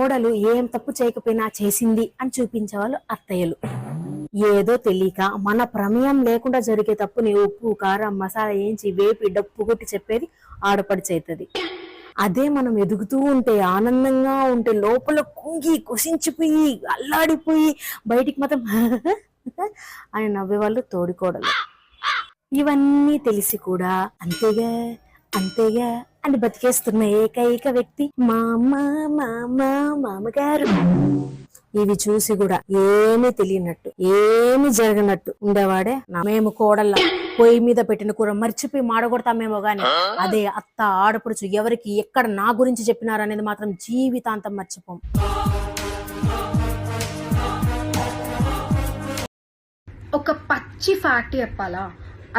కోడలు ఏం తప్పు చేయకపోయినా చేసింది అని చూపించేవాళ్ళు అత్తయ్యలు. ఏదో తెలియక మన ప్రమేయం లేకుండా జరిగే తప్పుని ఉప్పు కారం మసాలా ఏంచి వేపి డప్పు కొట్టి చెప్పేది ఆడపడిచైతది. అదే మనం ఎదుగుతూ ఉంటే ఆనందంగా ఉంటే లోపల కుంగి కుసించిపోయి అల్లాడిపోయి బయటికి మాత్రం అని నవ్వేవాళ్ళు తోడికోడలు. ఇవన్నీ తెలిసి కూడా అంతేగా అంతేగా అని బతికేస్తున్న ఏకైక వ్యక్తి మా అమ్మ మా అమ్మ మామగారు. ఇవి చూసి కూడా ఏమీ తెలియనట్టు ఏమీ జరగనట్టు ఉండేవాడే మేము కోడళ్ళ పొయ్యి మీద పెట్టిన కూర మర్చిపోయి మాడగొడతామేమో గాని అదే అత్త ఆడపడుచు ఎవరికి ఎక్కడ నా గురించి చెప్పినారనేది మాత్రం జీవితాంతం మర్చిపోం. ఒక పచ్చి ఫ్యాక్ట్ చెప్పాలా,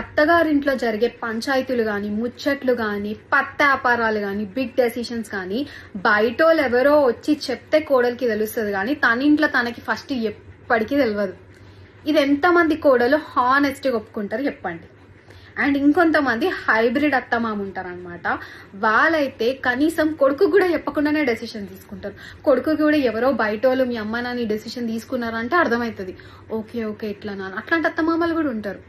అత్తగారింట్లో జరిగే పంచాయతీలు కానీ ముచ్చట్లు కానీ పత్త వ్యాపారాలు కానీ బిగ్ డెసిషన్స్ కానీ బయటోళ్ళు ఎవరో వచ్చి చెప్తే కోడలికి తెలుస్తుంది కానీ తన ఇంట్లో తనకి ఫస్ట్ ఎప్పటికీ తెలియదు. ఇది ఎంతమంది కోడలు హానెస్ట్గా ఒప్పుకుంటారు చెప్పండి. అండ్ ఇంకొంతమంది హైబ్రిడ్ అత్తమామ ఉంటారు అనమాట. వాళ్ళైతే కనీసం కొడుకు కూడా చెప్పకుండానే డెసిషన్ తీసుకుంటారు. కొడుకు కూడా ఎవరో బయటోళ్ళు మీ అమ్మ నాన్న డెసిషన్ తీసుకున్నారంటే అర్థమవుతుంది, ఓకే ఓకే ఇట్లా నాన్న. అట్లాంటి అత్తమామలు కూడా ఉంటారు.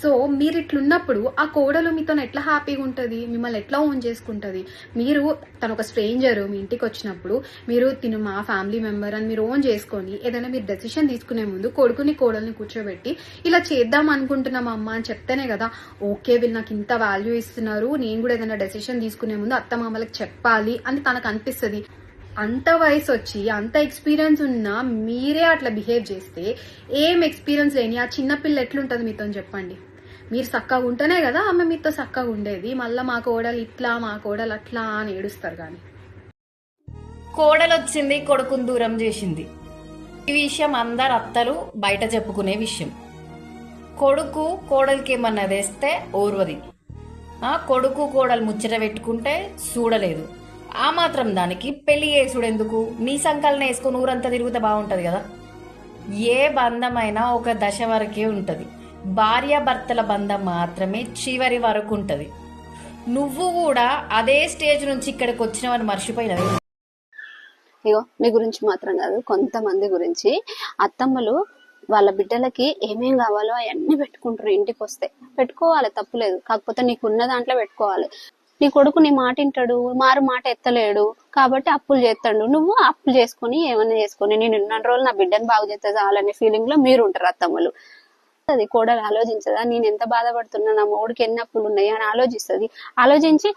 సో మీరు ఇట్లున్నప్పుడు ఆ కోడలు మీతో ఎట్లా హ్యాపీగా ఉంటుంది, మిమ్మల్ని ఎట్లా ఓన్ చేసుకుంటుంది. మీరు తను ఒక స్ట్రేంజర్ మీ ఇంటికి వచ్చినప్పుడు మీరు తిను మా ఫ్యామిలీ మెంబర్ అని మీరు ఓన్ చేసుకొని ఏదైనా మీరు డెసిషన్ తీసుకునే ముందు కొడుకుని కోడల్ని కూర్చోబెట్టి ఇలా చేద్దాం అనుకుంటున్నాం అమ్మ అని చెప్తేనే కదా ఓకే వీళ్ళు నాకు ఇంత వాల్యూ ఇస్తున్నారు, నేను కూడా ఏదైనా డెసిషన్ తీసుకునే ముందు అత్తమామలకు చెప్పాలి అని తనకు అనిపిస్తుంది. అంత వయసు వచ్చి అంత ఎక్స్పీరియన్స్ ఉన్నా మీరే అట్లా బిహేవ్ చేస్తే ఏం ఎక్స్పీరియన్స్ లేని ఆ చిన్నపిల్ల ఎట్లుంటుంది మీతో చెప్పండి. మీరు చక్కగా ఉంటేనే కదా ఆమె మీతో చక్కగా ఉండేది. మళ్ళీ మా కోడలు ఇట్లా మా కోడలు అట్లా అని ఏడుస్తారు. కానీ కోడలు వచ్చింది కొడుకుని దూరం చేసింది. ఈ విషయం అందరు అత్తలు బయట చెప్పుకునే విషయం. కొడుకు కోడలికి ఏమన్నా వేస్తే ఓర్వది. కొడుకు కోడలు ముచ్చట పెట్టుకుంటే చూడలేదు. ఆ మాత్రం దానికి పెళ్లి చేసుడెందుకు, నీ సంకలన వేసుకుని ఊరంతా తిరిగితే బాగుంటది కదా. ఏ బంధమైనా ఒక దశ వరకే ఉంటది. భార్యాభర్తల బంధం మాత్రమే చివరి వరకు ఉంటది. నువ్వు కూడా అదే స్టేజ్ నుంచి ఇక్కడికి వచ్చినవని మర్చిపోయినవి. ఇగో మీ గురించి మాత్రం కాదు, కొంతమంది గురించి అత్తమ్మలు వాళ్ళ బిడ్డలకి ఏమేం కావాలో అవన్నీ పెట్టుకుంటారు. ఇంటికి వస్తే పెట్టుకోవాలి, తప్పులేదు. కాకపోతే నీకున్న దాంట్లో పెట్టుకోవాలి. నీ కొడుకు నీ మాట వింటాడు, మారు మాట ఎత్తలేడు కాబట్టి అప్పులు చేస్తాడు. నువ్వు అప్పులు చేసుకుని ఏమైనా చేసుకుని నేను ఉన్న రోజులు నా బిడ్డను బాగు చేస్తా చాలనే ఫీలింగ్ లో మీరు ఉంటారు అత్తమ్మలు. అది కోడలు ఆలోచించదా, నేను ఎంత బాధపడుతున్నా, నా మొగుడికి ఎన్ని అప్పులు ఉన్నాయి అని ఆలోచిస్తుంది. ఆలోచించి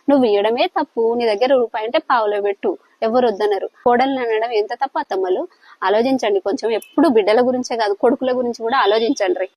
నువ్వు ఇవ్వడమే తప్పు, నీ దగ్గర రూపాయి అంటే పావులో పెట్టు, ఎవరు వద్దన్నారు. కోడల్ని అనడం ఎంత తప్పు అత్తమ్మలు. ఆలోచించండి కొంచెం. ఎప్పుడు బిడ్డల గురించే కాదు కొడుకుల గురించి కూడా ఆలోచించండి.